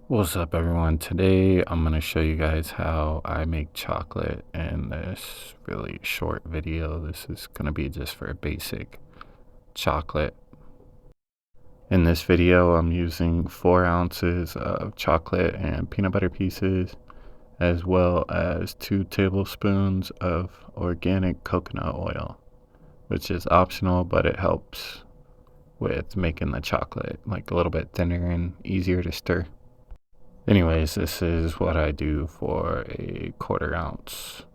What's up, everyone? Today I'm going to show you guys how I make chocolate in this really short video. This is going to be just for basic chocolate. In this video, I'm using 4 ounces of chocolate and peanut butter pieces, as well as 2 tablespoons of organic coconut oil, which is optional, but it helps with making the chocolate like a little bit thinner and easier to stir. Anyways, this is what I do for a 1/4 ounce.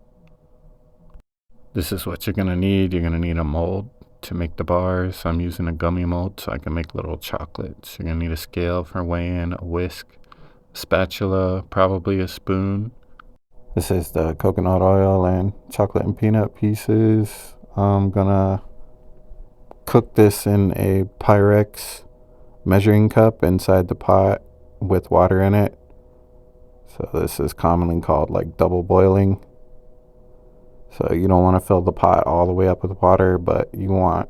This is what you're gonna need. You're gonna need a mold to make the bars. I'm using a gummy mold so I can make little chocolates. You're gonna need a scale for weighing, a whisk, a spatula, probably a spoon. This is the coconut oil and chocolate and peanut pieces. I'm gonna cook this in a Pyrex measuring cup inside the pot with water in it. So this is commonly called like double boiling. So you don't want to fill the pot all the way up with water, but you want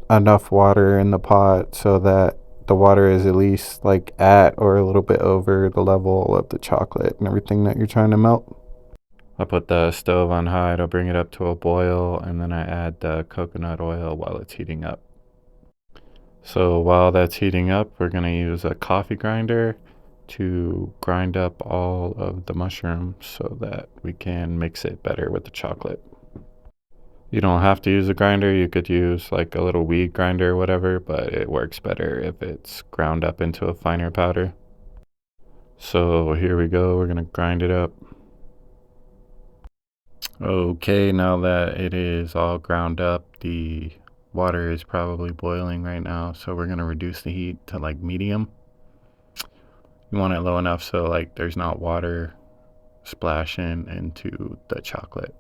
enough water in the pot so that the water is at least like at or a little bit over the level of the chocolate and everything that you're trying to melt. I put the stove on high to bring it up to a boil, and then I add the coconut oil while it's heating up. So while that's heating up, we're going to use a coffee grinder to grind up all of the mushrooms so that we can mix it better with the chocolate. You don't have to use a grinder. You could use like a little weed grinder or whatever, but it works better if it's ground up into a finer powder. So here we go. We're going to grind it up. Okay, now that it is all ground up, the water is probably boiling right now, so we're going to reduce the heat to like medium. You want it low enough so like there's not water splashing into the chocolate.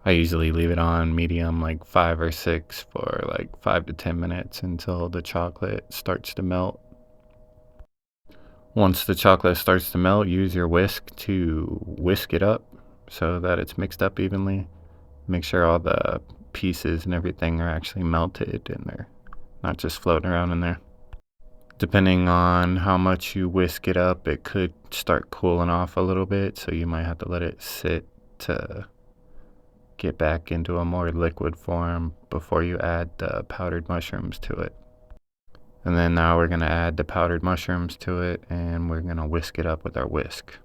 I usually leave it on medium like 5 or 6 for like 5 to 10 minutes until the chocolate starts to melt. Once the chocolate starts to melt, use your whisk to whisk it up so that it's mixed up evenly. Make sure all the pieces and everything are actually melted and they're not just floating around in there. Depending on how much you whisk it up, it could start cooling off a little bit, so you might have to let it sit to get back into a more liquid form before you add the powdered mushrooms to it. And then now we're going to add the powdered mushrooms to it, and we're going to whisk it up with our whisk.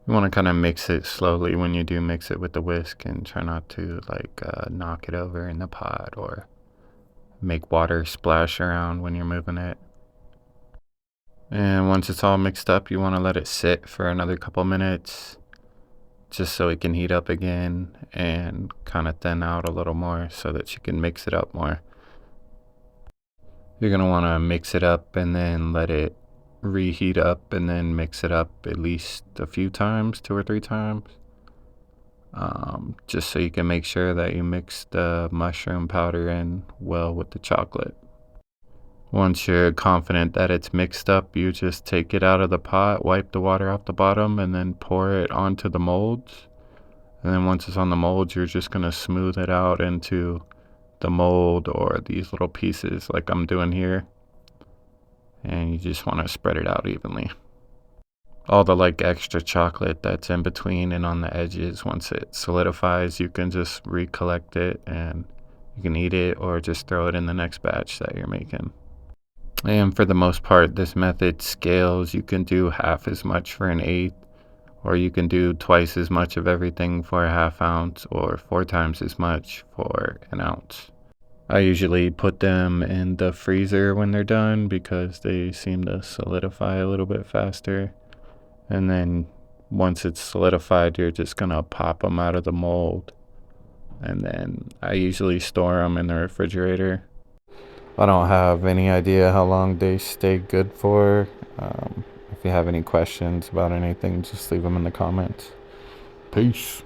You want to kind of mix it slowly when you do mix it with the whisk, and try not to like knock it over in the pot or make water splash around when you're moving it. And once it's all mixed up, you want to let it sit for another couple minutes just so it can heat up again and kind of thin out a little more so that you can mix it up more. You're going to want to mix it up and then let it reheat up and then mix it up at least a few times, 2 or 3 times, just so you can make sure that you mix the mushroom powder in well with the chocolate. Once you're confident that it's mixed up, you just take it out of the pot, wipe the water off the bottom, and then pour it onto the molds. And then once it's on the molds, you're just going to smooth it out into the mold or these little pieces like I'm doing here. And you just want to spread it out evenly. All the like extra chocolate that's in between and on the edges, once it solidifies, you can just recollect it and you can eat it or just throw it in the next batch that you're making. And for the most part, this method scales. You can do half as much for an 1/8, or you can do twice as much of everything for a 1/2 ounce, or 4 times as much for an ounce. I usually put them in the freezer when they're done because they seem to solidify a little bit faster. And then once it's solidified, you're just gonna pop them out of the mold. And then I usually store them in the refrigerator. I don't have any idea how long they stay good for. If you have any questions about anything, just leave them in the comments. Peace.